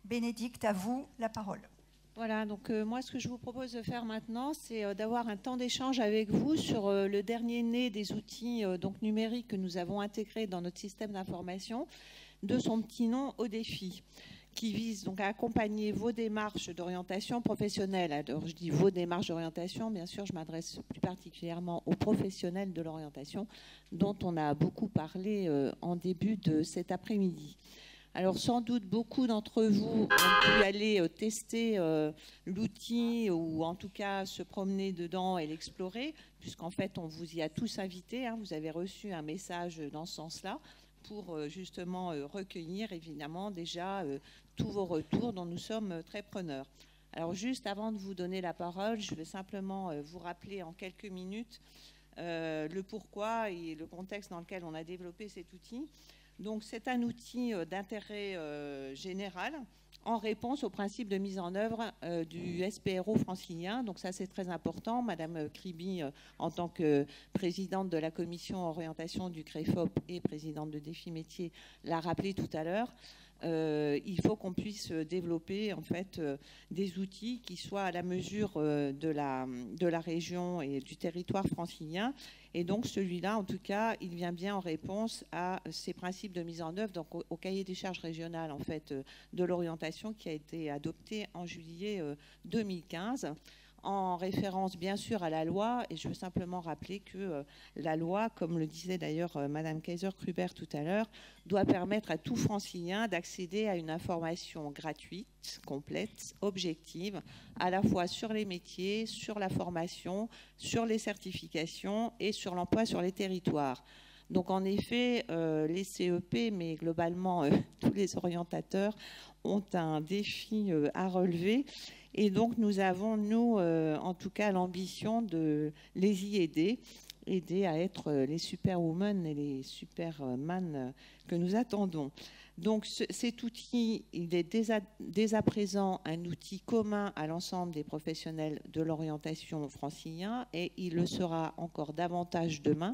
Bénédicte, à vous la parole. Voilà, donc moi, ce que je vous propose de faire maintenant, c'est d'avoir un temps d'échange avec vous sur le dernier né des outils donc numériques que nous avons intégrés dans notre système d'information, de son petit nom Odéfi, qui vise donc à accompagner vos démarches d'orientation professionnelle. Alors, je dis vos démarches d'orientation, bien sûr, je m'adresse plus particulièrement aux professionnels de l'orientation, dont on a beaucoup parlé en début de cet après-midi. Alors, sans doute, beaucoup d'entre vous ont pu aller tester l'outil ou en tout cas se promener dedans et l'explorer, puisqu'en fait, on vous y a tous invités. Hein, vous avez reçu un message dans ce sens-là pour justement recueillir, évidemment, déjà tous vos retours dont nous sommes très preneurs. Alors, juste avant de vous donner la parole, je vais simplement vous rappeler en quelques minutes le pourquoi et le contexte dans lequel on a développé cet outil. Donc, c'est un outil d'intérêt général en réponse au principe de mise en œuvre du SPRO francilien. Donc, ça, c'est très important. Madame Kribi, en tant que présidente de la commission orientation du CREFOP et présidente de Défi Métier, l'a rappelé tout à l'heure. Il faut qu'on puisse développer en fait des outils qui soient à la mesure de la région et du territoire francilien. Et donc celui-là, en tout cas, il vient bien en réponse à ces principes de mise en œuvre, donc au cahier des charges régionales en fait de l'orientation qui a été adopté en juillet 2015. En référence bien sûr à la loi, et je veux simplement rappeler que la loi, comme le disait d'ailleurs Madame Kaiser-Kruber tout à l'heure, doit permettre à tout francilien d'accéder à une information gratuite, complète, objective, à la fois sur les métiers, sur la formation, sur les certifications et sur l'emploi sur les territoires. Donc en effet, les CEP, mais globalement tous les orientateurs, ont un défi à relever. Et donc, nous avons, nous, en tout cas, l'ambition de les y aider à être les superwomen et les superman que nous attendons. Donc, cet outil, il est dès à présent un outil commun à l'ensemble des professionnels de l'orientation francilien et il le sera encore davantage demain,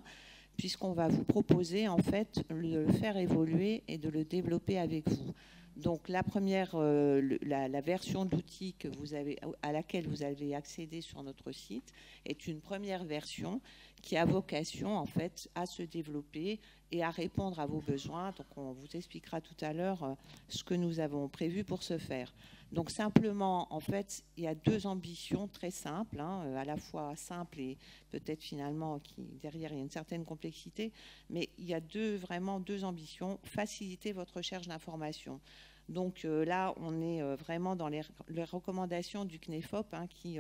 puisqu'on va vous proposer, en fait, de le faire évoluer et de le développer avec vous. Donc la première, la version d'outil à laquelle vous avez accédé sur notre site est une première version qui a vocation en fait à se développer et à répondre à vos besoins. Donc on vous expliquera tout à l'heure ce que nous avons prévu pour ce faire. Donc simplement, en fait, il y a deux ambitions très simples, hein, à la fois simples et peut-être finalement derrière il y a une certaine complexité, mais il y a vraiment deux ambitions: faciliter votre recherche d'informations. Donc là, on est vraiment dans les recommandations du CNEFOP hein, qui,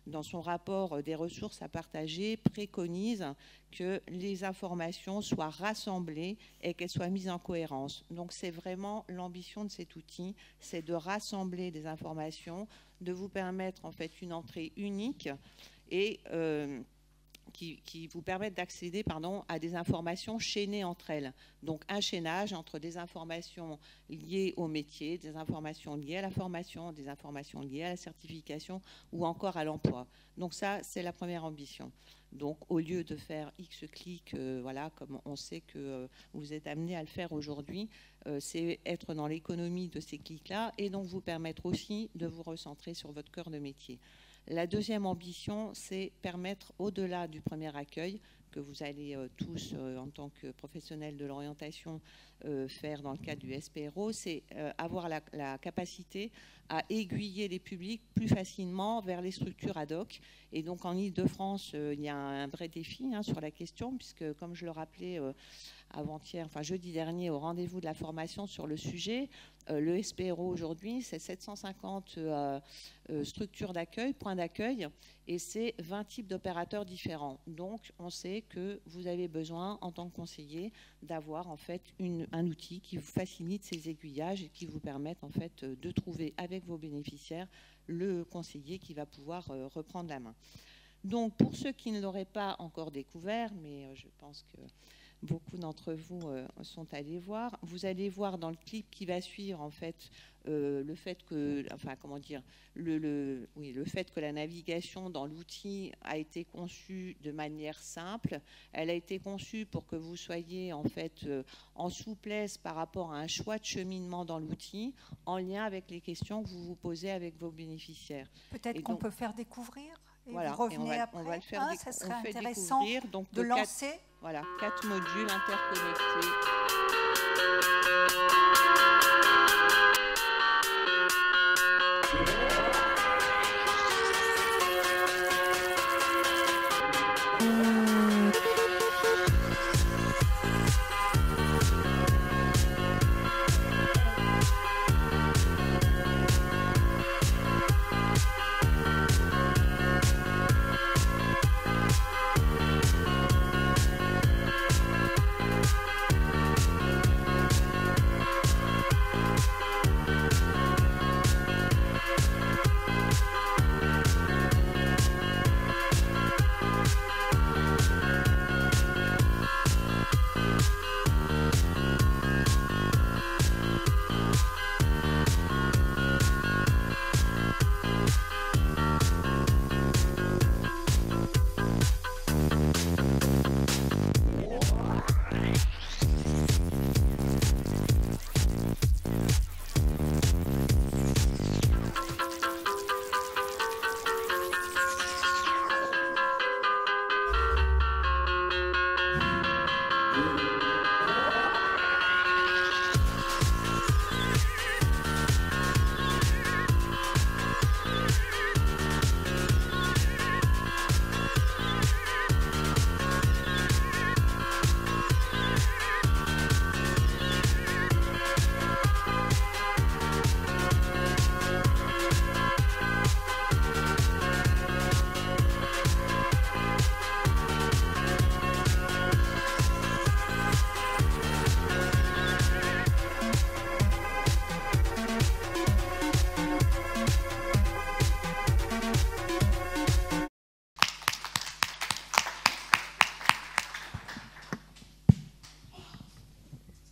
dans son rapport des ressources à partager, préconise que les informations soient rassemblées et qu'elles soient mises en cohérence. Donc c'est vraiment l'ambition de cet outil, c'est de rassembler des informations, de vous permettre en fait une entrée unique et qui vous permettent d'accéder à des informations chaînées entre elles. Donc un chaînage entre des informations liées au métier, des informations liées à la formation, des informations liées à la certification ou encore à l'emploi. Donc ça, c'est la première ambition. Donc au lieu de faire X clics, voilà, comme on sait que vous êtes amené à le faire aujourd'hui, c'est être dans l'économie de ces clics-là et donc vous permettre aussi de vous recentrer sur votre cœur de métier. La deuxième ambition, c'est permettre, au-delà du premier accueil, que vous allez tous, en tant que professionnels de l'orientation, faire dans le cadre du SPRO, c'est avoir la capacité à aiguiller les publics plus facilement vers les structures ad hoc. Et donc en Ile-de-France, il y a un vrai défi hein, sur la question, puisque comme je le rappelais avant-hier, enfin jeudi dernier, au rendez-vous de la formation sur le sujet, le SPRO aujourd'hui, c'est 750 structures d'accueil, points d'accueil, et c'est 20 types d'opérateurs différents. Donc, on sait que vous avez besoin, en tant que conseiller, d'avoir en fait un outil qui vous facilite ces aiguillages et qui vous permette en fait de trouver avec vos bénéficiaires le conseiller qui va pouvoir reprendre la main. Donc, pour ceux qui ne l'auraient pas encore découvert, mais je pense que beaucoup d'entre vous sont allés voir. Vous allez voir dans le clip qui va suivre, en fait, le fait que, enfin, comment dire, le fait que la navigation dans l'outil a été conçue de manière simple. Elle a été conçue pour que vous soyez, en fait, en souplesse par rapport à un choix de cheminement dans l'outil, en lien avec les questions que vous vous posez avec vos bénéficiaires. Peut-être qu'on peut faire découvrir. Et voilà, vous revenez et après. on va le faire Ça serait intéressant donc, de lancer. Voilà, 4 modules interconnectés.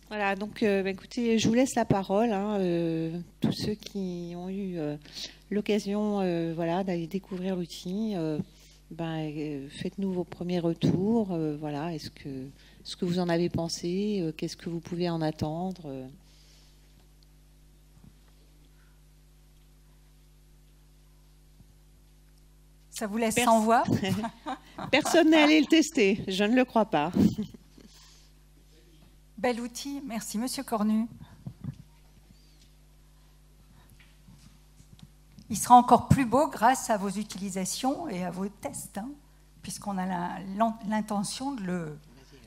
Voilà, donc écoutez, je vous laisse la parole, hein, tous ceux qui ont eu l'occasion voilà, d'aller découvrir l'outil, faites-nous vos premiers retours, voilà, ce que vous en avez pensé, qu'est-ce que vous pouvez en attendre Ça vous laisse sans voix? Personne n'est allé le tester, je ne le crois pas. Bel outil, merci Monsieur Cornu. Il sera encore plus beau grâce à vos utilisations et à vos tests, hein, puisqu'on a l'intention de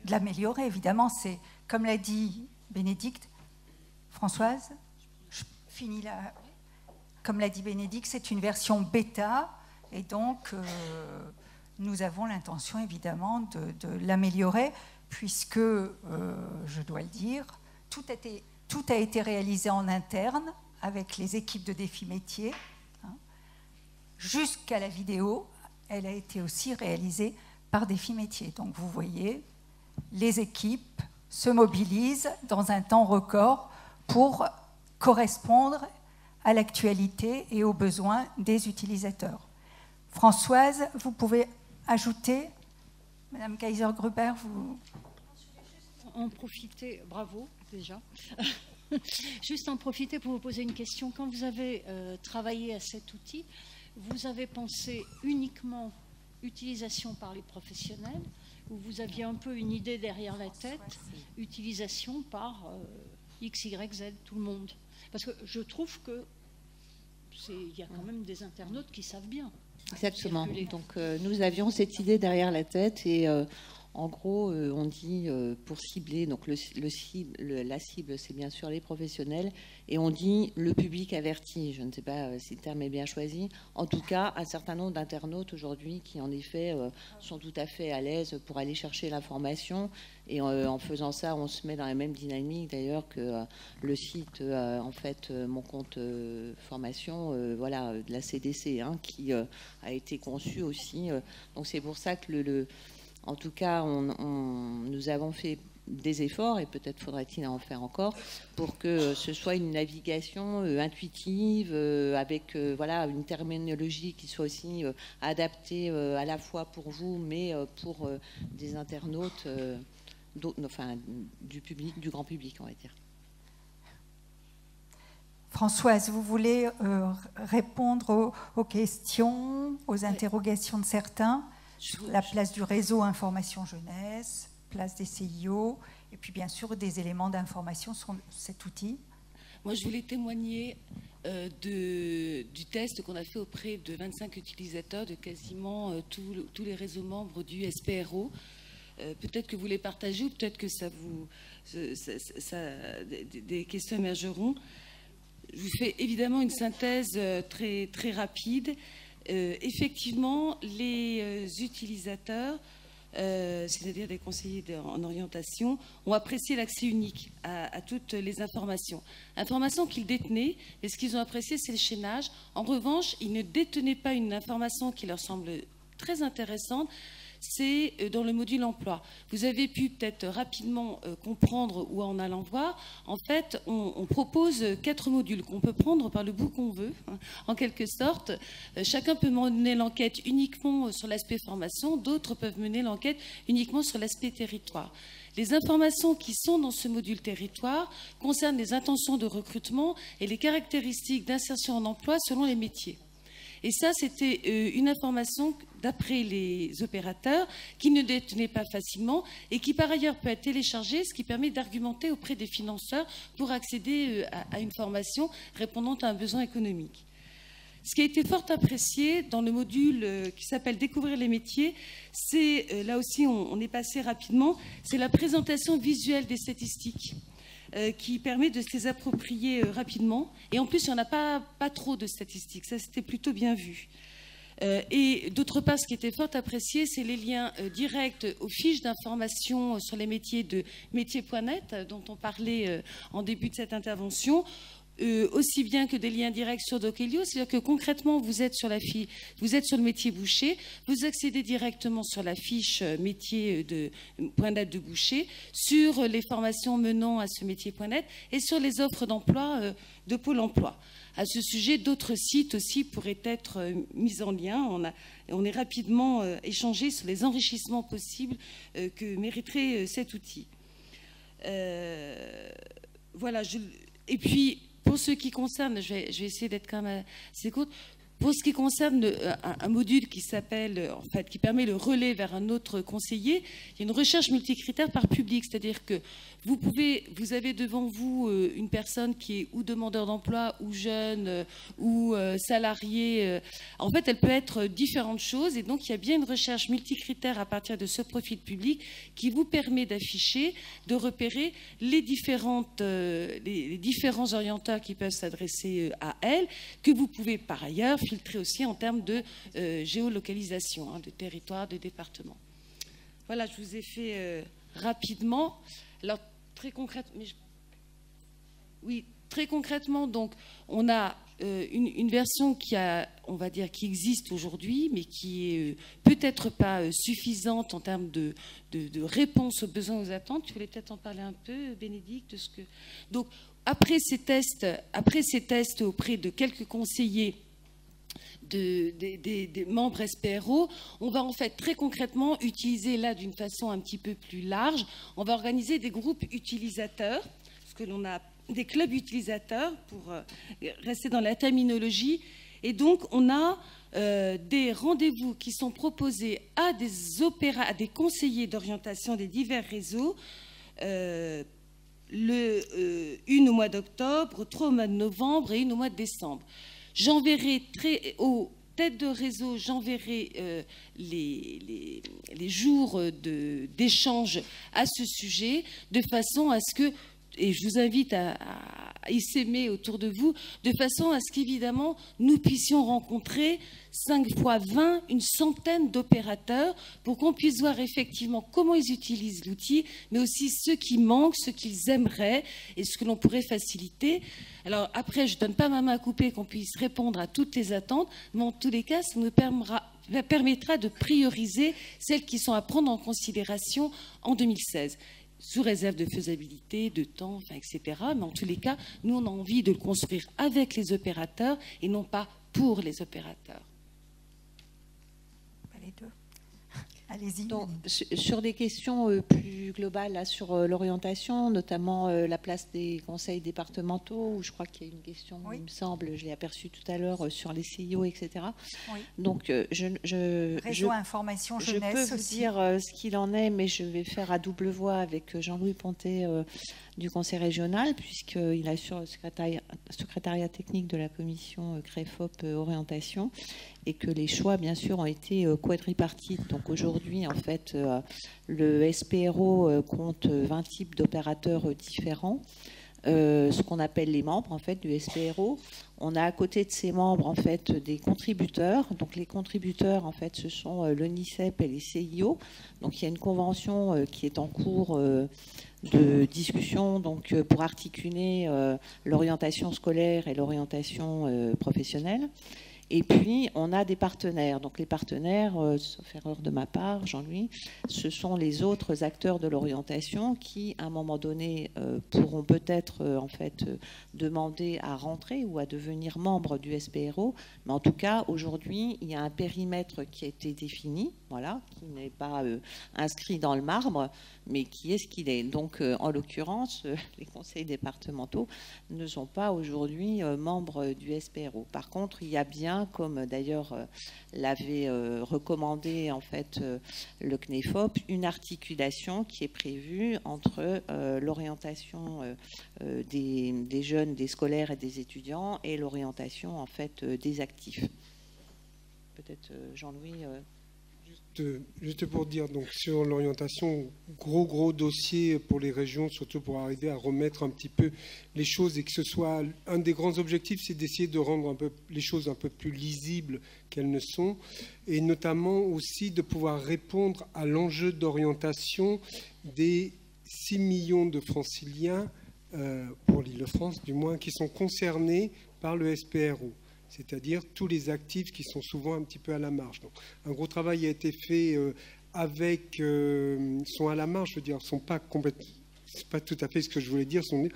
l'améliorer. Évidemment, c'est, comme l'a dit Bénédicte, Françoise, je finis là. Comme l'a dit Bénédicte, c'est une version bêta, et donc nous avons l'intention évidemment de l'améliorer, puisque, je dois le dire, tout a été réalisé en interne avec les équipes de défis métiers. Hein. Jusqu'à la vidéo, elle a été aussi réalisée par défis métiers. Donc vous voyez, les équipes se mobilisent dans un temps record pour correspondre à l'actualité et aux besoins des utilisateurs. Françoise, vous pouvez ajouter, Madame Kaiser-Gruber, vous... En profiter, bravo déjà, juste en profiter pour vous poser une question. Quand vous avez travaillé à cet outil, vous avez pensé uniquement utilisation par les professionnels ou vous aviez un peu une idée derrière la tête, utilisation par X, Y, Z, tout le monde? Parce que je trouve que il y a quand même des internautes qui savent bien. Exactement. Donc nous avions cette idée derrière la tête et en gros on dit pour cibler, donc la cible c'est bien sûr les professionnels et on dit le public averti. Je ne sais pas si le terme est bien choisi. En tout cas, un certain nombre d'internautes aujourd'hui qui en effet sont tout à fait à l'aise pour aller chercher l'information et en faisant ça on se met dans la même dynamique d'ailleurs que le site en fait mon compte formation voilà de la CDC hein, qui a été conçu aussi donc c'est pour ça que en tout cas nous avons fait des efforts, et peut-être faudrait-il en faire encore, pour que ce soit une navigation intuitive, avec voilà, une terminologie qui soit aussi adaptée à la fois pour vous, mais pour des internautes, enfin, du public, du grand public, on va dire. Françoise, vous voulez répondre aux questions, aux interrogations de certains, sur la place du réseau information jeunesse, place des CIO, et puis bien sûr des éléments d'information sur cet outil. Moi, je voulais témoigner du test qu'on a fait auprès de 25 utilisateurs de quasiment tous les réseaux membres du SPRO. Peut-être que vous les partagez ou peut-être que des questions émergeront. Je vous fais évidemment une synthèse très, très rapide. Effectivement, les utilisateurs, c'est-à-dire des conseillers en orientation, ont apprécié l'accès unique à toutes les informations. Informations qu'ils détenaient, et ce qu'ils ont apprécié, c'est le chaînage. En revanche, ils ne détenaient pas une information qui leur semble très intéressante, c'est dans le module emploi. Vous avez pu peut-être rapidement comprendre ou en allant voir, en fait, on propose 4 modules qu'on peut prendre par le bout qu'on veut, hein, en quelque sorte. Chacun peut mener l'enquête uniquement sur l'aspect formation, d'autres peuvent mener l'enquête uniquement sur l'aspect territoire. Les informations qui sont dans ce module territoire concernent les intentions de recrutement et les caractéristiques d'insertion en emploi selon les métiers. Et ça, c'était une information d'après les opérateurs qui ne détenaient pas facilement et qui par ailleurs peut être téléchargée, ce qui permet d'argumenter auprès des financeurs pour accéder à une formation répondant à un besoin économique. Ce qui a été fort apprécié dans le module qui s'appelle « Découvrir les métiers », c'est, là aussi on est passé rapidement, c'est la présentation visuelle des statistiques qui permet de se les approprier rapidement. Et en plus, il n'y en a pas trop de statistiques. Ça, c'était plutôt bien vu. Et d'autre part, ce qui était fort apprécié, c'est les liens directs aux fiches d'information sur les métiers de métiers.net, dont on parlait en début de cette intervention, aussi bien que des liens directs sur Dochelio, c'est-à-dire que concrètement, vous êtes sur le métier boucher, vous accédez directement sur la fiche métier de .net de boucher, sur les formations menant à ce métier.net et sur les offres d'emploi de Pôle emploi. À ce sujet, d'autres sites aussi pourraient être mis en lien. On est rapidement échangé sur les enrichissements possibles que mériterait cet outil. Voilà. Et puis, pour ce qui concerne, je vais essayer d'être quand même assez courte. Pour ce qui concerne un module qui s'appelle, en fait, qui permet le relais vers un autre conseiller, il y a une recherche multicritère par public, c'est-à-dire que vous avez devant vous une personne qui est ou demandeur d'emploi, ou jeune, ou salarié. En fait, elle peut être différentes choses, et donc il y a bien une recherche multicritère à partir de ce profil public qui vous permet d'afficher, de repérer les différents orienteurs qui peuvent s'adresser à elle, que vous pouvez par ailleurs filtrer aussi en termes de géolocalisation, hein, de territoire, de département. Voilà, je vous ai fait rapidement. Alors, très concrètement, donc, on a une version on va dire, qui existe aujourd'hui, mais qui est peut-être pas suffisante en termes de réponse aux besoins, aux attentes. Tu voulais peut-être en parler un peu, Bénédicte, de ce que... Donc, après ces tests auprès de quelques conseillers des membres SPRO, on va en fait très concrètement utiliser là d'une façon un petit peu plus large, on va organiser des groupes utilisateurs, ce que l'on a des clubs utilisateurs pour rester dans la terminologie, et donc on a des rendez-vous qui sont proposés à des conseillers d'orientation des divers réseaux, une au mois d'octobre, 3 au mois de novembre et une au mois de décembre. J'enverrai aux têtes de réseau, j'enverrai les jours d'échange à ce sujet, de façon à ce que, et je vous invite à s'aimer autour de vous, de façon à ce qu'évidemment nous puissions rencontrer 5 fois 20, une centaine d'opérateurs pour qu'on puisse voir effectivement comment ils utilisent l'outil, mais aussi ce qui manque, ce qu'ils aimeraient et ce que l'on pourrait faciliter. Alors après, je ne donne pas ma main à couper qu'on puisse répondre à toutes les attentes, mais en tous les cas, ça nous permettra de prioriser celles qui sont à prendre en considération en 2016. sous réserve de faisabilité, de temps, enfin, etc. Mais en tous les cas, nous, on a envie de le construire avec les opérateurs et non pas pour les opérateurs. Les deux. Allez-y. Donc, sur des questions plus globales là, sur l'orientation, notamment la place des conseils départementaux, où je crois qu'il y a une question, oui. il me semble, je l'ai aperçue tout à l'heure, sur les CIO, etc. Oui. Donc, Réseau information jeunesse je peux aussi. vous dire ce qu'il en est, mais je vais faire à double voix avec Jean-Louis Pontet du Conseil régional, puisqu'il assure le secrétariat technique de la commission CREFOP orientation, et que les choix, bien sûr, ont été quadripartites. Donc aujourd'hui, en fait, le SPRO compte 20 types d'opérateurs différents, ce qu'on appelle les membres, en fait, du SPRO. On a à côté de ces membres, en fait, des contributeurs. Donc les contributeurs, en fait, ce sont l'ONICEP et les CIO. Donc il y a une convention qui est en cours de discussion donc, pour articuler l'orientation scolaire et l'orientation professionnelle. Et puis, on a des partenaires. Donc, les partenaires, sauf erreur de ma part, Jean-Louis, ce sont les autres acteurs de l'orientation qui, à un moment donné, pourront peut-être en fait demander à rentrer ou à devenir membre du SPRO. Mais en tout cas, aujourd'hui, il y a un périmètre qui a été défini, voilà, qui n'est pas inscrit dans le marbre, mais qui est ce qu'il est. Donc, en l'occurrence, les conseils départementaux ne sont pas aujourd'hui membres du SPRO. Par contre, il y a bien, comme d'ailleurs l'avait recommandé en fait le CNEFOP, une articulation qui est prévue entre l'orientation des jeunes, des scolaires et des étudiants et l'orientation en fait des actifs. Peut-être Jean-Louis. Juste pour dire, donc sur l'orientation, gros dossier pour les régions, surtout pour arriver à remettre un petit peu les choses et que ce soit un des grands objectifs, c'est d'essayer de rendre les choses un peu plus lisibles qu'elles ne sont, et notamment aussi de pouvoir répondre à l'enjeu d'orientation des 6 millions de franciliens, pour l'Île-de-France du moins, qui sont concernés par le SPRO. C'est-à-dire tous les actifs qui sont souvent un petit peu à la marge. Donc, un gros travail a été fait sont à la marge, je veux dire, sont pas complètement, c'est pas tout à fait ce que je voulais dire, sont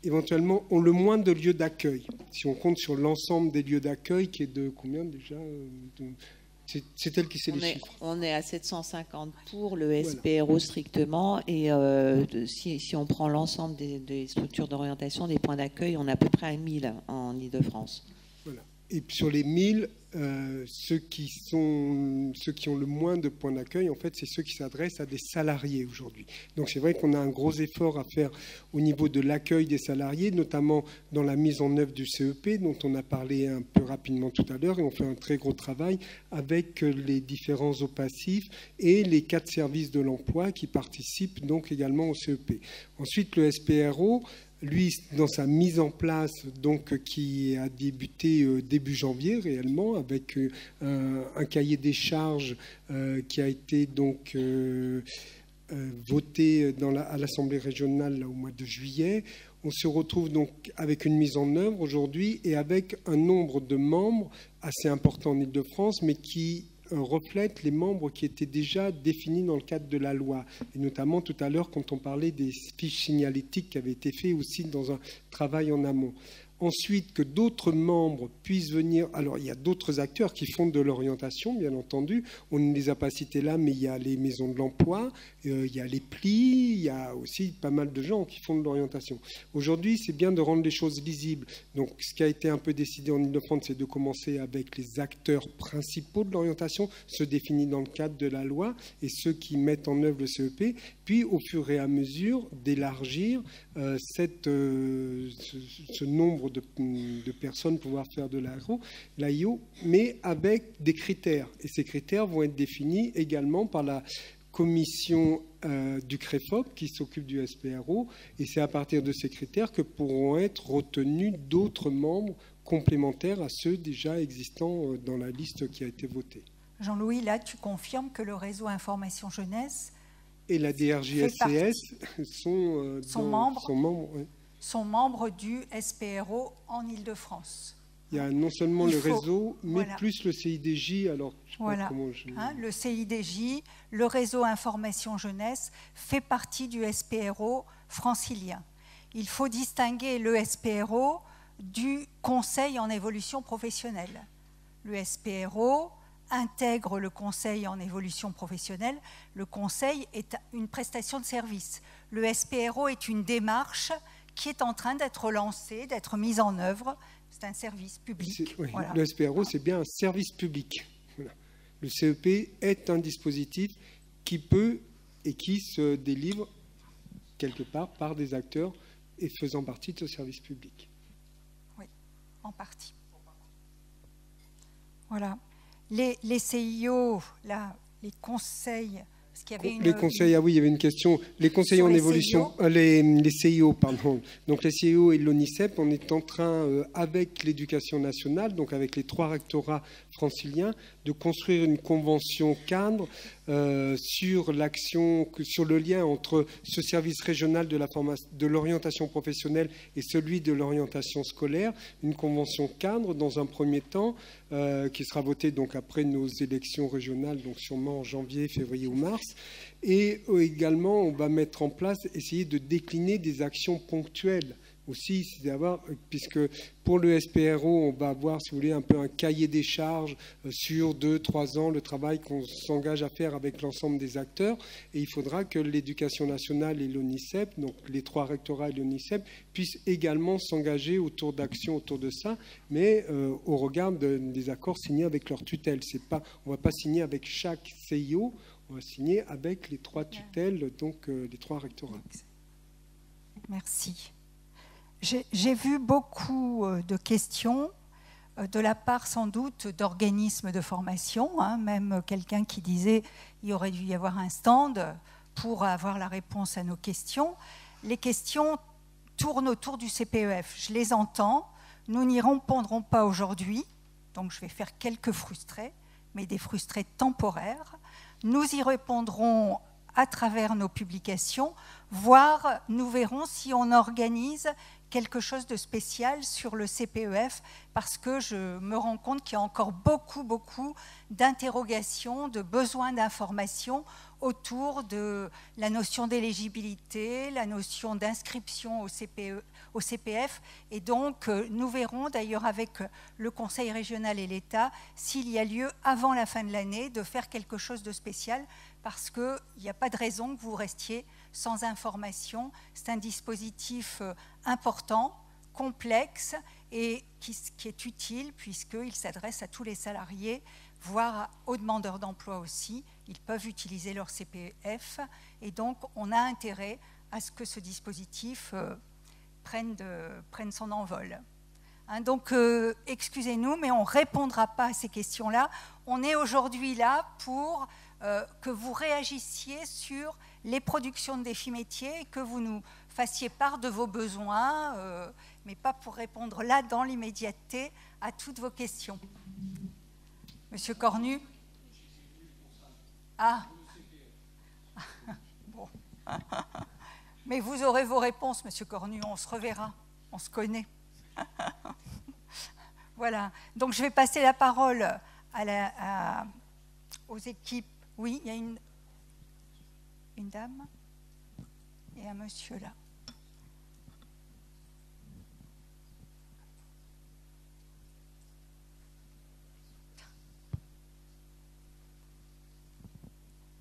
éventuellement ont le moins de lieux d'accueil. Si on compte sur l'ensemble des lieux d'accueil, qui est de combien déjà c'est elle qui sait les chiffres. On est à 750 pour le SPRO strictement, et si on prend l'ensemble des structures d'orientation, des points d'accueil, on est à peu près à 1000 en Île-de-France. Voilà. Et sur les 1000, ceux qui ont le moins de points d'accueil, en fait, c'est ceux qui s'adressent à des salariés aujourd'hui. Donc c'est vrai qu'on a un gros effort à faire au niveau de l'accueil des salariés, notamment dans la mise en œuvre du CEP, dont on a parlé un peu rapidement tout à l'heure, et on fait un très gros travail avec les différents OPACIF et les 4 services de l'emploi qui participent donc également au CEP. Ensuite, le SPRO, lui, dans sa mise en place, donc, qui a débuté début janvier réellement, avec un cahier des charges qui a été donc voté à l'Assemblée régionale là, au mois de juillet. On se retrouve donc avec une mise en œuvre aujourd'hui et avec un nombre de membres assez important en Île-de-France, mais qui reflète les membres qui étaient déjà définis dans le cadre de la loi. Et notamment tout à l'heure quand on parlait des fiches signalétiques qui avaient été faites aussi dans un travail en amont. Ensuite, que d'autres membres puissent venir. Alors, il y a d'autres acteurs qui font de l'orientation, bien entendu. On ne les a pas cités là, mais il y a les maisons de l'emploi, il y a les plis, il y a aussi pas mal de gens qui font de l'orientation. Aujourd'hui, c'est bien de rendre les choses lisibles. Donc, ce qui a été un peu décidé en Île-de-France, c'est de commencer avec les acteurs principaux de l'orientation, ceux définis dans le cadre de la loi, et ceux qui mettent en œuvre le CEP, puis au fur et à mesure d'élargir ce nombre de personnes pouvoir faire de l'AIO, mais avec des critères. Et ces critères vont être définis également par la commission du CREFOP qui s'occupe du SPRO, et c'est à partir de ces critères que pourront être retenus d'autres membres complémentaires à ceux déjà existants dans la liste qui a été votée. Jean-Louis, là, tu confirmes que le réseau Information Jeunesse et la DRJSCS sont membres du SPRO en Île-de-France. Il y a non seulement le réseau, mais voilà. plus le CIDJ. Alors, je sais voilà. pas comment je... Le CIDJ, le réseau Information Jeunesse, fait partie du SPRO francilien. Il faut distinguer le SPRO du Conseil en évolution professionnelle. Le SPRO intègre le Conseil en évolution professionnelle. Le Conseil est une prestation de service. Le SPRO est une démarche qui est en train d'être lancée, d'être mise en œuvre. C'est un service public. Oui, voilà. Le SPRO, c'est bien un service public. Voilà. Le CEP est un dispositif qui peut et qui se délivre quelque part par des acteurs et faisant partie de ce service public. Oui, en partie. Voilà. Les CIO, là, les conseils... Parce qu'il y avait les conseils, ah oui, il y avait une question. Les conseils en évolution, les CIO, pardon. Donc les CIO et l'ONICEP, on est en train, avec l'Éducation nationale, donc avec les 3 rectorats franciliens, de construire une convention cadre sur l'action, sur le lien entre ce service régional de l'orientation professionnelle et celui de l'orientation scolaire. Une convention cadre dans un premier temps, qui sera votée donc après nos élections régionales, donc sûrement en janvier, février ou mars. Et également, on va mettre en place, essayer de décliner des actions ponctuelles aussi, puisque pour le SPRO, on va avoir, si vous voulez, un peu un cahier des charges sur 2-3 ans, le travail qu'on s'engage à faire avec l'ensemble des acteurs. Et il faudra que l'Éducation nationale et l'ONICEP, donc les 3 rectorats et l'ONICEP, puissent également s'engager autour d'actions autour de ça, mais au regard des accords signés avec leur tutelle. On ne va pas signer avec chaque CIO, on va signer avec les 3 tutelles, donc les 3 rectorats. Merci. J'ai vu beaucoup de questions de la part sans doute d'organismes de formation, même quelqu'un qui disait qu'il y aurait dû y avoir un stand pour avoir la réponse à nos questions. Les questions tournent autour du CPEF, je les entends, nous n'y répondrons pas aujourd'hui, donc je vais faire quelques frustrés, mais des frustrés temporaires. Nous y répondrons à travers nos publications, voire nous verrons si on organise quelque chose de spécial sur le CPEF, parce que je me rends compte qu'il y a encore beaucoup d'interrogations, de besoins d'informations autour de la notion d'éligibilité, la notion d'inscription au CPF. Et donc, nous verrons d'ailleurs avec le Conseil régional et l'État s'il y a lieu, avant la fin de l'année, de faire quelque chose de spécial, parce qu'il n'y a pas de raison que vous restiez sans information. C'est un dispositif important, complexe et qui est utile puisqu'il s'adresse à tous les salariés, voire aux demandeurs d'emploi aussi. Ils peuvent utiliser leur CPF et donc on a intérêt à ce que ce dispositif prenne son envol. Donc, excusez-nous, mais on ne répondra pas à ces questions-là. On est aujourd'hui là pour que vous réagissiez sur les productions de défis métiers et que vous nous fassiez part de vos besoins, mais pas pour répondre là, dans l'immédiateté, à toutes vos questions. Monsieur Cornu ? Ah. Bon. Mais vous aurez vos réponses, Monsieur Cornu, on se reverra, on se connaît. Voilà. Donc, je vais passer la parole aux équipes. Oui, il y a une dame et un monsieur là.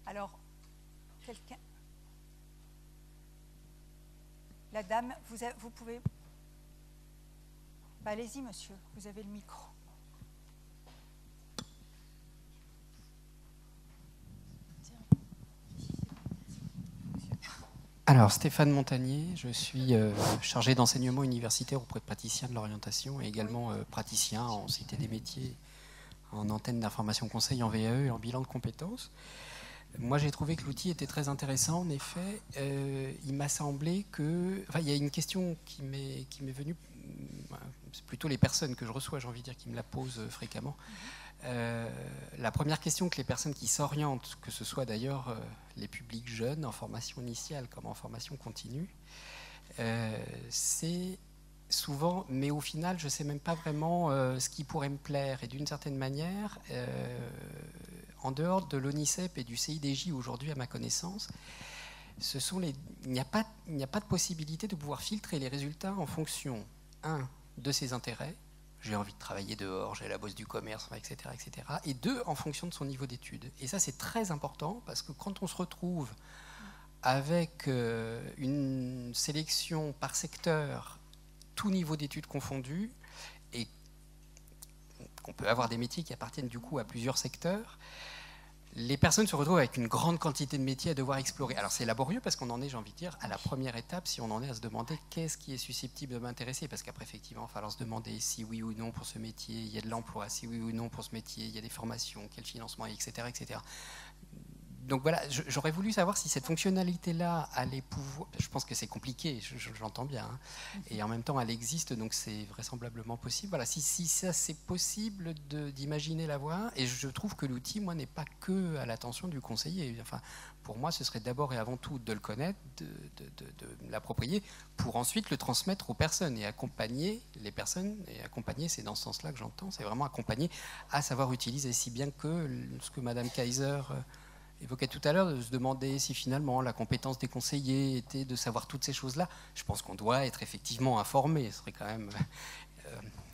Alors, quelqu'un... La dame, vous pouvez... Allez-y, monsieur, vous avez le micro. Alors, Stéphane Montagnier, je suis chargé d'enseignement universitaire auprès de praticiens de l'orientation et également praticien en cité des métiers, en antenne d'information conseil, en VAE et en bilan de compétences. Moi, j'ai trouvé que l'outil était très intéressant. En effet, il m'a semblé que... Enfin, il y a une question qui m'est venue... C'est plutôt les personnes que je reçois, j'ai envie de dire, qui me la posent fréquemment. La première question que les personnes qui s'orientent, que ce soit d'ailleurs les publics jeunes en formation initiale comme en formation continue, c'est souvent, mais au final, je ne sais même pas vraiment ce qui pourrait me plaire. Et d'une certaine manière, en dehors de l'ONICEP et du CIDJ aujourd'hui, à ma connaissance, il n'y a pas de possibilité de pouvoir filtrer les résultats en fonction, de ses intérêts. J'ai envie de travailler dehors, j'ai la bosse du commerce, etc., etc. Et 2, en fonction de son niveau d'études. Et ça, c'est très important parce que quand on se retrouve avec une sélection par secteur, tout niveau d'études confondu, et qu'on peut avoir des métiers qui appartiennent du coup à plusieurs secteurs, les personnes se retrouvent avec une grande quantité de métiers à devoir explorer. Alors c'est laborieux parce qu'on en est, j'ai envie de dire, à la première étape, si on en est à se demander qu'est-ce qui est susceptible de m'intéresser, parce qu'après effectivement, il va falloir se demander si oui ou non pour ce métier, il y a de l'emploi, si oui ou non pour ce métier, il y a des formations, quel financement, etc., etc. Donc voilà, j'aurais voulu savoir si cette fonctionnalité-là allait pouvoir... Je pense que c'est compliqué, j'entends bien, hein, et en même temps elle existe, donc c'est vraisemblablement possible. Voilà, si ça c'est possible d'imaginer l'avoir, et je trouve que l'outil, moi, n'est pas que à l'attention du conseiller. Enfin, pour moi, ce serait d'abord et avant tout de le connaître, de l'approprier, pour ensuite le transmettre aux personnes et accompagner les personnes. Et accompagner, c'est dans ce sens-là que j'entends, c'est vraiment accompagner à savoir utiliser, si bien que ce que Madame Kaiser évoquait tout à l'heure, de se demander si finalement la compétence des conseillers était de savoir toutes ces choses-là. Je pense qu'on doit être effectivement informé. Ce serait quand même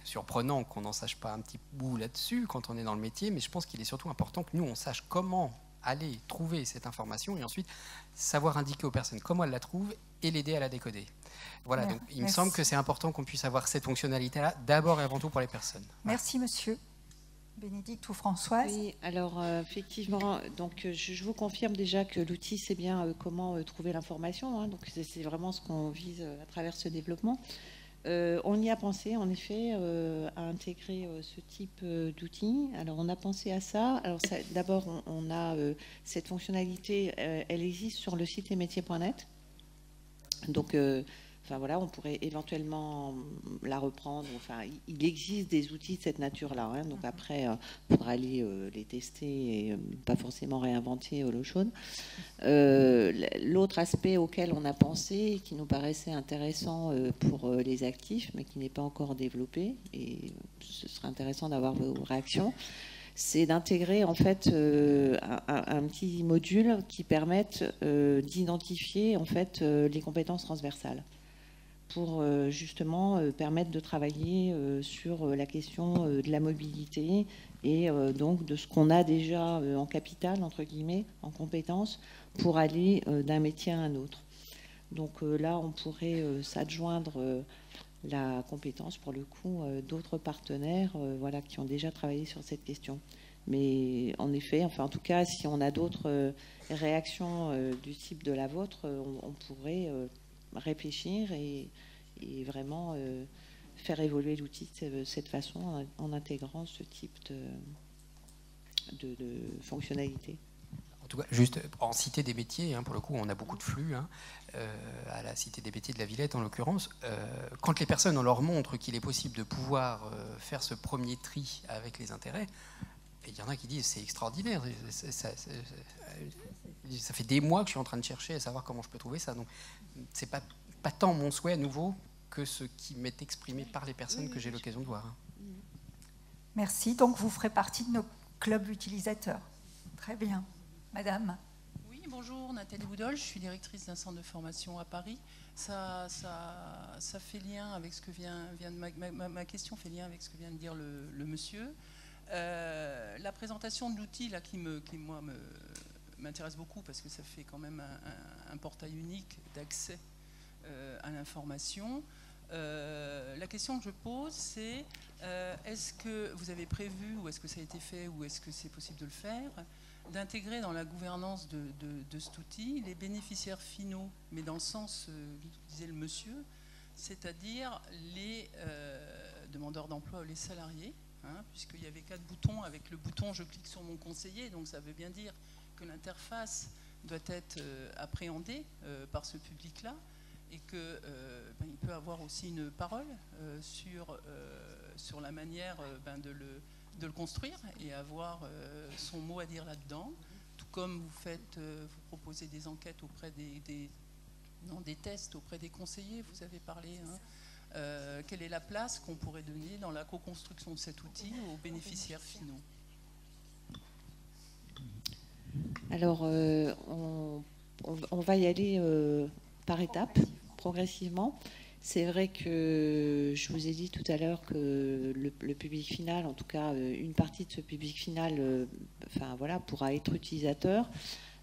surprenant qu'on n'en sache pas un petit bout là-dessus quand on est dans le métier, mais je pense qu'il est surtout important que nous, on sache comment aller trouver cette information et ensuite savoir indiquer aux personnes comment elles la trouvent et l'aider à la décoder. Voilà, donc il me semble que c'est important qu'on puisse avoir cette fonctionnalité-là, d'abord et avant tout pour les personnes. Merci, monsieur. Bénédicte ou Françoise? Oui, alors effectivement, donc je vous confirme déjà que l'outil, c'est bien comment trouver l'information, hein, donc c'est vraiment ce qu'on vise à travers ce développement. On y a pensé, en effet, à intégrer ce type d'outils. Alors, on a pensé à ça. Alors, d'abord, on a cette fonctionnalité, elle existe sur le site lesmétiers.net. Donc, enfin voilà, on pourrait éventuellement la reprendre. Enfin, il existe des outils de cette nature-là. Hein, donc après, il faudra aller les tester et pas forcément réinventer l'eau chaude. L'autre aspect auquel on a pensé, qui nous paraissait intéressant pour les actifs, mais qui n'est pas encore développé, et ce serait intéressant d'avoir vos réactions, c'est d'intégrer en fait un petit module qui permette d'identifier en fait les compétences transversales, pour justement permettre de travailler sur la question de la mobilité et donc de ce qu'on a déjà en capital, entre guillemets, en compétences, pour aller d'un métier à un autre. Donc là, on pourrait s'adjoindre la compétence, pour le coup, d'autres partenaires voilà, qui ont déjà travaillé sur cette question. Mais en effet, enfin en tout cas, si on a d'autres réactions du type de la vôtre, on pourrait réfléchir et vraiment faire évoluer l'outil de cette façon en intégrant ce type de fonctionnalité. En tout cas, juste en Cité des métiers, hein, pour le coup, on a beaucoup de flux, hein, à la Cité des métiers de la Villette en l'occurrence. Quand les personnes, on leur montre qu'il est possible de pouvoir faire ce premier tri avec les intérêts, il y en a qui disent c'est extraordinaire, ça fait des mois que je suis en train de chercher à savoir comment je peux trouver ça. Donc, c'est pas tant mon souhait à nouveau que ce qui m'est exprimé par les personnes que j'ai l'occasion de voir. Merci. Donc, vous ferez partie de nos clubs utilisateurs. Très bien. Madame. Oui, bonjour, Nathalie Boudol, je suis directrice d'un centre de formation à Paris. Ça fait lien avec ce que ma question fait lien avec ce que vient de dire le monsieur. La présentation de l'outil là, qui moi m'intéresse beaucoup parce que ça fait quand même un portail unique d'accès à l'information. La question que je pose, c'est est-ce que vous avez prévu, ou est-ce que ça a été fait, ou est-ce que c'est possible de le faire, d'intégrer dans la gouvernance de cet outil les bénéficiaires finaux, mais dans le sens que disait le monsieur, c'est-à-dire les demandeurs d'emploi ou les salariés, hein, puisqu'il y avait 4 boutons. Avec le bouton « Je clique sur mon conseiller », donc ça veut bien dire que l'interface doit être appréhendée par ce public-là, et qu'il peut avoir aussi une parole sur la manière de le construire et avoir son mot à dire là-dedans, tout comme vous proposez des enquêtes auprès des tests auprès des conseillers, vous avez parlé, hein, Quelle est la place qu'on pourrait donner dans la co-construction de cet outil aux bénéficiaires finaux? Alors, on va y aller par étapes, progressivement. C'est vrai que je vous ai dit tout à l'heure que le public final, en tout cas une partie de ce public final, pourra être utilisateur.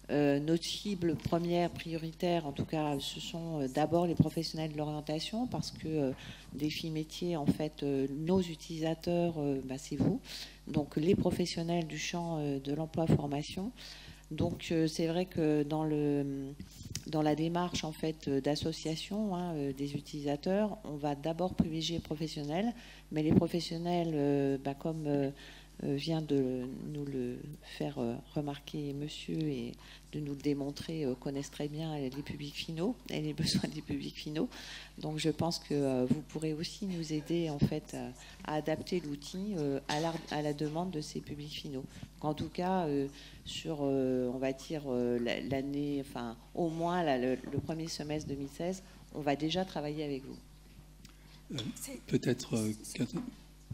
Notre cible première, prioritaire, en tout cas, ce sont d'abord les professionnels de l'orientation, parce que Défi Métier, en fait, nos utilisateurs, c'est vous. Donc, les professionnels du champ de l'emploi-formation. Donc, c'est vrai que dans la démarche, en fait, d'association des utilisateurs, on va d'abord privilégier les professionnels, mais les professionnels, comme vient de nous le faire remarquer monsieur et de nous le démontrer, connaissent très bien les publics finaux et les besoins des publics finaux. Donc je pense que vous pourrez aussi nous aider en fait à adapter l'outil à la demande de ces publics finaux. En tout cas, sur on va dire l'année, enfin au moins le premier semestre 2016, on va déjà travailler avec vous. Peut-être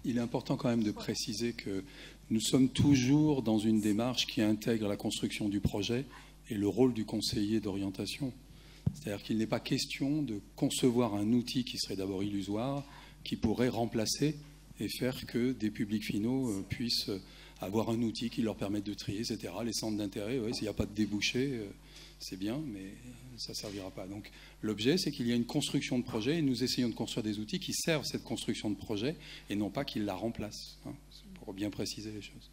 il est important quand même de préciser que nous sommes toujours dans une démarche qui intègre la construction du projet et le rôle du conseiller d'orientation. C'est-à-dire qu'il n'est pas question de concevoir un outil qui serait d'abord illusoire, qui pourrait remplacer et faire que des publics finaux puissent avoir un outil qui leur permette de trier, etc. Les centres d'intérêt, s'il n'y a pas de débouché, c'est bien, mais ça ne servira pas. Donc l'objet, c'est qu'il y a une construction de projet et nous essayons de construire des outils qui servent cette construction de projet et non pas qu'ils la remplacent, pour bien préciser les choses.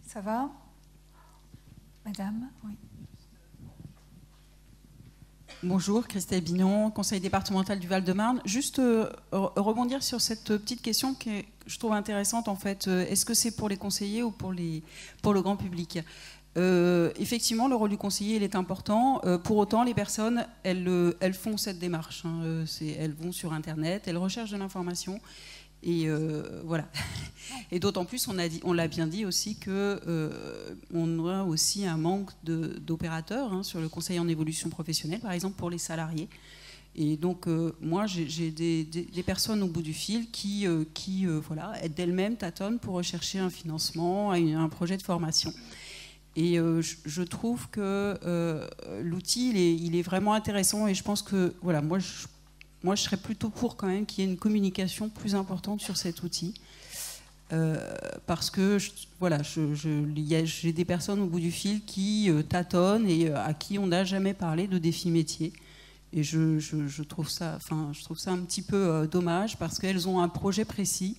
Ça va? Madame, oui. Bonjour, Christelle Bignon, conseil départemental du Val-de-Marne. Juste rebondir sur cette petite question que je trouve intéressante en fait. Est-ce que c'est pour les conseillers ou pour le grand public? Effectivement, le rôle du conseiller il est important. Pour autant, les personnes, elles font cette démarche. Elles vont sur Internet, elles recherchent de l'information. Et voilà. Et d'autant plus, on l'a bien dit aussi qu'on a aussi un manque d'opérateurs sur le conseil en évolution professionnelle, par exemple pour les salariés. Et donc, moi, j'ai des personnes au bout du fil qui d'elles-mêmes tâtonnent pour rechercher un financement, un projet de formation. Et je trouve que l'outil, il est vraiment intéressant. Et je pense que, voilà, moi, je serais plutôt pour quand même qu'il y ait une communication plus importante sur cet outil. Parce que j'ai des personnes au bout du fil qui tâtonnent et à qui on n'a jamais parlé de défi métier. Et je trouve ça un petit peu dommage parce qu'elles ont un projet précis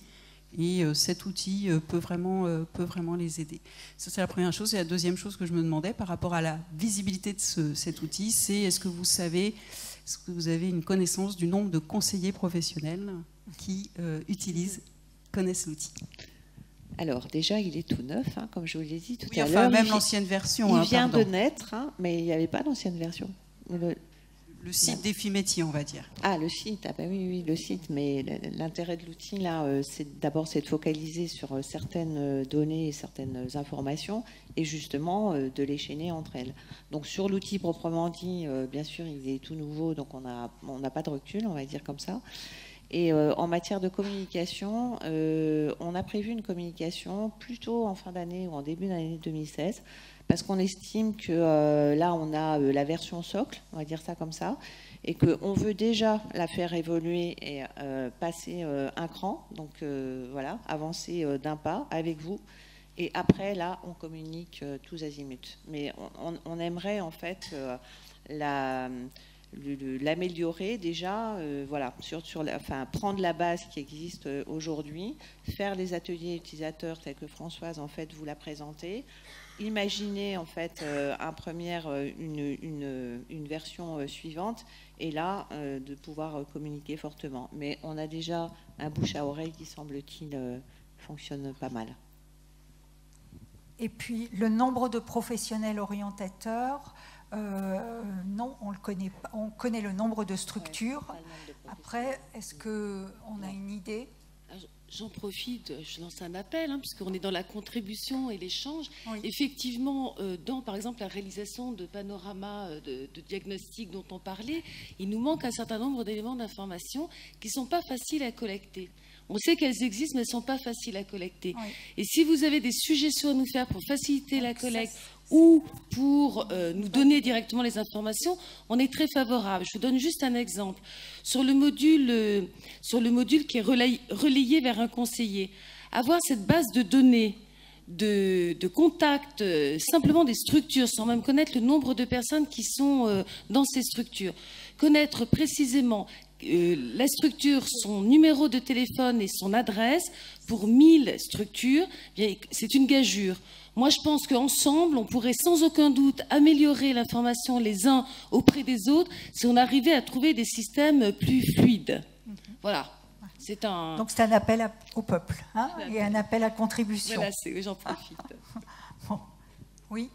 et cet outil peut vraiment les aider. Ça, c'est la première chose. Et la deuxième chose que je me demandais par rapport à la visibilité de cet outil, c'est est-ce que vous avez une connaissance du nombre de conseillers professionnels qui connaissent l'outil? Alors déjà, il est tout neuf, comme je vous l'ai dit tout à l'heure. Même l'ancienne version. Il vient de naître, mais il n'y avait pas d'ancienne version. Le site Défi Métier, on va dire. Ah, le site, oui, le site. Mais l'intérêt de l'outil, là, c'est de focaliser sur certaines données et certaines informations et justement de les chaîner entre elles. Donc sur l'outil proprement dit, bien sûr, il est tout nouveau, donc on n'a pas de recul, on va dire comme ça. Et en matière de communication, on a prévu une communication plutôt en fin d'année ou en début d'année 2016, parce qu'on estime que là, on a la version socle, on va dire ça comme ça, et qu'on veut déjà la faire évoluer et passer un cran, donc voilà, avancer d'un pas avec vous. Et après, là, on communique tous azimuts. Mais on aimerait en fait l'améliorer déjà, voilà, prendre la base qui existe aujourd'hui, faire les ateliers utilisateurs tels que Françoise en fait vous l'a présenté, imaginer en fait une version suivante et là de pouvoir communiquer fortement. Mais on a déjà un bouche à oreille qui semble-t-il fonctionne pas mal. Et puis le nombre de professionnels orientateurs. Non, on le connaît pas. On connaît le nombre de structures. Après, est-ce qu'on a une idée? J'en profite, je lance un appel, puisqu'on est dans la contribution et l'échange. Oui. Effectivement, dans, par exemple, la réalisation de panoramas de diagnostic dont on parlait, il nous manque un certain nombre d'éléments d'information qui ne sont pas faciles à collecter. On sait qu'elles existent, mais elles ne sont pas faciles à collecter. Oui. Et si vous avez des suggestions à nous faire pour faciliter la collecte ou pour nous donner directement les informations, on est très favorable. Je vous donne juste un exemple. Sur le module qui est relayé vers un conseiller, avoir cette base de données de contacts, simplement des structures, sans même connaître le nombre de personnes qui sont dans ces structures, connaître précisément la structure, son numéro de téléphone et son adresse pour 1000 structures, c'est une gageure. Moi, je pense qu'ensemble, on pourrait sans aucun doute améliorer l'information les uns auprès des autres si on arrivait à trouver des systèmes plus fluides. Voilà. Donc c'est un appel au peuple, et un appel à contribution. Voilà, j'en profite. Bon. Oui.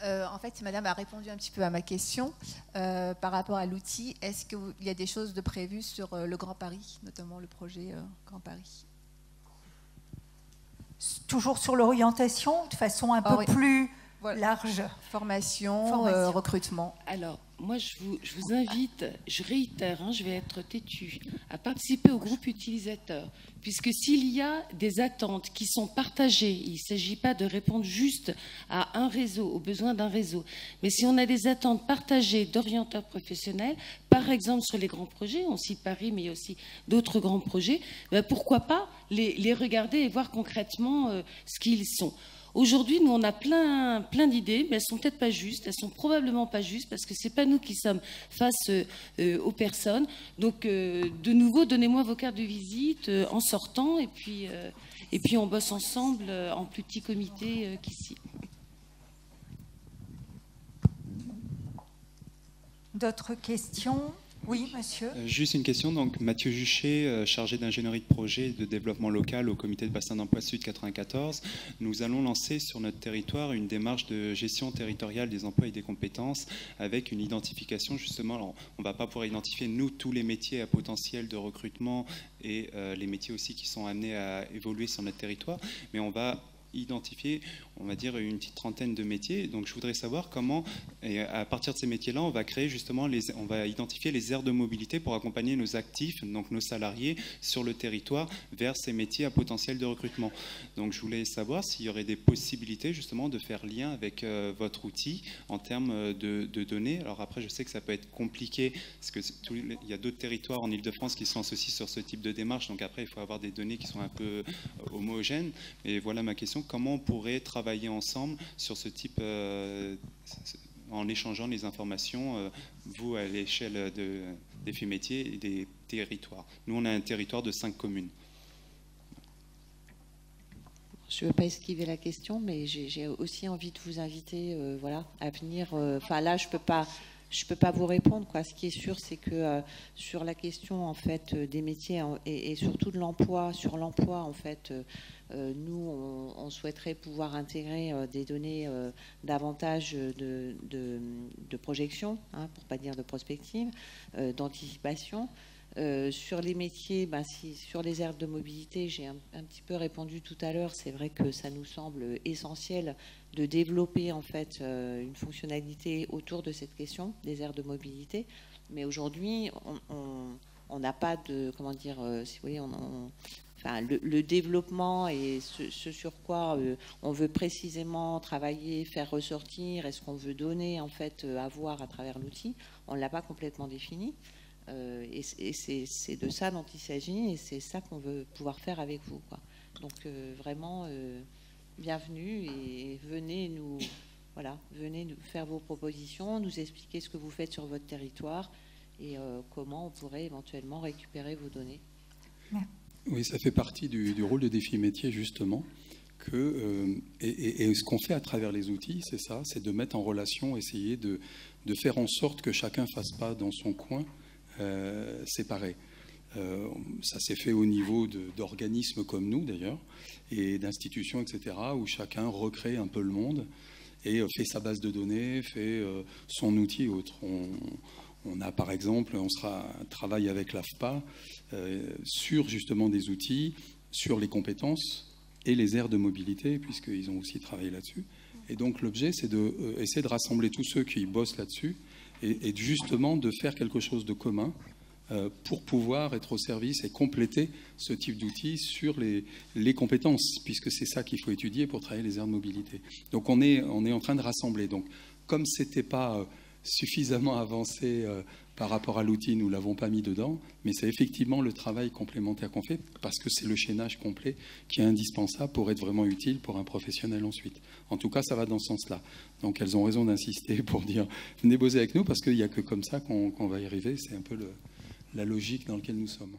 En fait, madame a répondu un petit peu à ma question par rapport à l'outil. Est-ce qu'il y a des choses de prévues sur le Grand Paris, notamment le projet Grand Paris? Toujours sur l'orientation, de façon un peu plus large. Formation. Recrutement. Alors, moi, je vous invite, je réitère, je vais être têtue, à participer au groupe utilisateur. Puisque s'il y a des attentes qui sont partagées, il ne s'agit pas de répondre juste à un réseau, aux besoins d'un réseau, mais si on a des attentes partagées d'orienteurs professionnels, par exemple sur les grands projets, on cite Paris, mais il y a aussi d'autres grands projets, pourquoi pas les regarder et voir concrètement ce qu'ils sont. Aujourd'hui, nous, on a plein d'idées, mais elles sont peut-être pas justes, elles sont probablement pas justes, parce que c'est pas nous qui sommes face aux personnes. Donc, de nouveau, donnez-moi vos cartes de visite en sortant, et puis on bosse ensemble en plus petit comité qu'ici. D'autres questions ? Oui, monsieur. Juste une question. Donc, Mathieu Juchet, chargé d'ingénierie de projet et de développement local au comité de bassin d'emploi Sud 94. Nous allons lancer sur notre territoire une démarche de gestion territoriale des emplois et des compétences avec une identification, justement. Alors, on ne va pas pouvoir identifier, nous, tous les métiers à potentiel de recrutement et les métiers aussi qui sont amenés à évoluer sur notre territoire, mais on va identifier, on va dire, une petite trentaine de métiers. Donc je voudrais savoir comment, et à partir de ces métiers-là, on va créer justement, on va identifier les aires de mobilité pour accompagner nos actifs, donc nos salariés, sur le territoire vers ces métiers à potentiel de recrutement. Donc je voulais savoir s'il y aurait des possibilités justement de faire lien avec votre outil en termes de données. Alors après, je sais que ça peut être compliqué, parce qu'il y a d'autres territoires en Ile-de-France qui sont associés sur ce type de démarche, donc après il faut avoir des données qui sont un peu homogènes. Et voilà ma question. Comment on pourrait travailler ensemble sur ce type, en échangeant les informations, vous à l'échelle des faits métiers et des territoires. Nous, on a un territoire de 5 communes. Je ne veux pas esquiver la question, mais j'ai aussi envie de vous inviter à venir. Enfin, là, je peux pas vous répondre, quoi. Ce qui est sûr, c'est que sur la question en fait des métiers et surtout de l'emploi, sur l'emploi en fait, nous on souhaiterait pouvoir intégrer des données davantage de projection, pour pas dire de prospective, d'anticipation. Sur les métiers, sur les aires de mobilité, j'ai un petit peu répondu tout à l'heure. C'est vrai que ça nous semble essentiel de développer en fait une fonctionnalité autour de cette question des aires de mobilité. Mais aujourd'hui, on n'a pas de, comment dire, si vous voyez, le développement et ce sur quoi on veut précisément travailler, faire ressortir, et ce qu'on veut donner en fait à voir à travers l'outil, on ne l'a pas complètement défini. Et c'est de ça dont il s'agit, et c'est ça qu'on veut pouvoir faire avec vous, quoi. Donc vraiment bienvenue, et venez nous faire vos propositions, nous expliquer ce que vous faites sur votre territoire et comment on pourrait éventuellement récupérer vos données. Oui, ça fait partie du rôle de défi métier, justement, et ce qu'on fait à travers les outils, c'est ça, c'est de mettre en relation, essayer de faire en sorte que chacun ne fasse pas dans son coin séparé. Ça s'est fait au niveau d'organismes comme nous d'ailleurs, et d'institutions, etc., où chacun recrée un peu le monde et fait sa base de données, fait son outil autre. On a par exemple, travaille avec l'AFPA sur justement des outils, sur les compétences et les aires de mobilité, puisqu'ils ont aussi travaillé là-dessus. Et donc l'objet, c'est d'essayer de rassembler tous ceux qui bossent là-dessus et justement de faire quelque chose de commun pour pouvoir être au service et compléter ce type d'outils sur les compétences, puisque c'est ça qu'il faut étudier pour travailler les aires de mobilité. Donc on est en train de rassembler. Donc comme ce n'était pas suffisamment avancé par rapport à l'outil, nous ne l'avons pas mis dedans, mais c'est effectivement le travail complémentaire qu'on fait, parce que c'est le chaînage complet qui est indispensable pour être vraiment utile pour un professionnel ensuite. En tout cas, ça va dans ce sens-là. Donc elles ont raison d'insister pour dire « venez bosser avec nous » parce qu'il n'y a que comme ça qu'on va y arriver. C'est un peu la logique dans laquelle nous sommes.